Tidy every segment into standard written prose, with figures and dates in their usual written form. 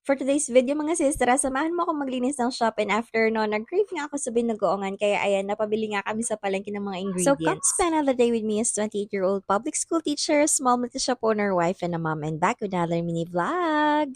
For today's video mga sister, samahan mo ako maglinis ng shop and after no, nag-crave nga ako sa binagoongan kaya ayan, napabili nga kami sa palengke ng mga ingredients. So come spend another day with me as 28-year-old public school teacher, small multi-shop owner, wife, and a mom, and back with another mini vlog.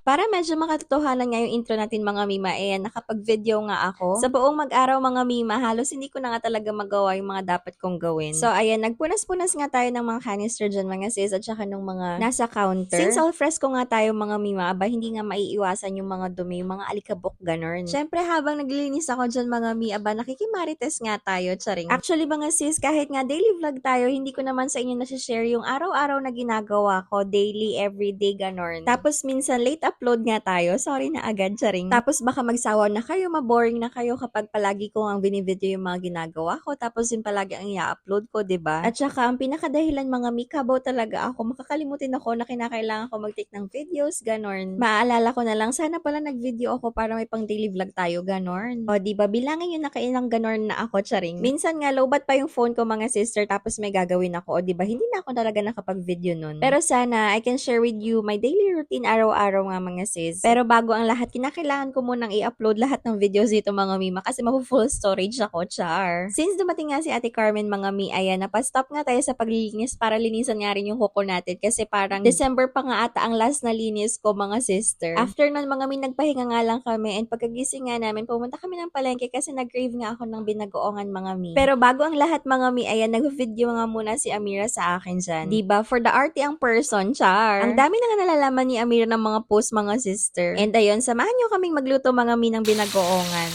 Para medyo makatotohanan nga yung intro natin mga mima, nakapag-video nga ako. Sa buong mag-araw mga mima, halos hindi ko na nga talaga magawa yung mga dapat kong gawin. So ayan, nagpunas-punas nga tayo ng mga canister dyan mga sis at saka nung mga nasa counter. Since all fresco nga tayo mga mima, aba hindi nga maiiwasan yung mga dumi, yung mga alikabok ganun. Syempre habang naglilinis ako dyan mga mi, aba nakikimarites nga tayo, charing. Actually mga sis, kahit nga daily vlog tayo, hindi ko naman sa inyo nasi-share yung araw-araw na ginagawa ko, daily, everyday, ganon. Tapos minsan late upload nga tayo. Sorry na agad, charing. Tapos baka magsawa na kayo, maboring na kayo kapag palagi ko ang binivideo yung mga ginagawa ko. Tapos yung palagi ang i-upload ko, 'di ba? At saka ang pinakadahilan mga mikabaw talaga ako. Makakalimutin ako na kinakailangan ko mag-take ng videos, ganon. Maaalala ko na lang, sana pala nag-video ako para may pang daily vlog tayo, ganon. O, 'di ba? Bilangin yung nakailang ganon na ako, charing. Minsan nga lowbat pa yung phone ko mga sister tapos may gagawin ako. O, 'di ba? Hindi na ako talaga nakapag-video nun. Pero sana I can share with you my daily routine araw-araw nga mga sis. Pero bago ang lahat, kinakailangan ko munang i-upload lahat ng videos dito mga mima kasi mapu-full storage ako, char. Since dumating nga si Ate Carmen mga mi, ayan, napastop nga tayo sa paglilinis para linisan nga rin yung kuko natin kasi parang December pa nga ata ang last na linis ko mga sister. After nun mga mi, nagpahinga nga lang kami and pagkagising nga namin, pumunta kami ng palengke kasi nag-crave nga ako ng binagoongan mga mi. Pero bago ang lahat mga mi, ayan, nag-video nga muna si Amira sa akin dyan. Diba? For the arty ang person, char. Ang dami na nga nalalaman ni Amira ng mga post mga sister. And ayun, samahan nyo kaming magluto mga mi ng binagoongan.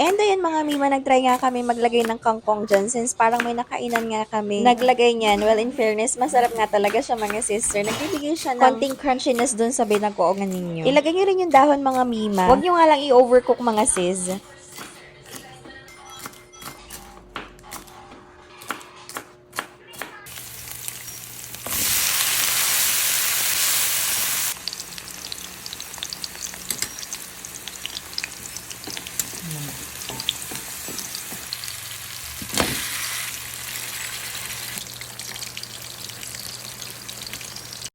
And ayan mga mima, nagtry nga kami maglagay ng kangkong dyan since parang may nakainan nga kami. Naglagay niyan. Well, in fairness, masarap nga talaga siya mga sister. Nagbibigay siya ng konting crunchiness dun sa binagoongan ninyo. Ilagay niyo rin yung dahon mga mima. Huwag niyo nga lang i-overcook mga sis.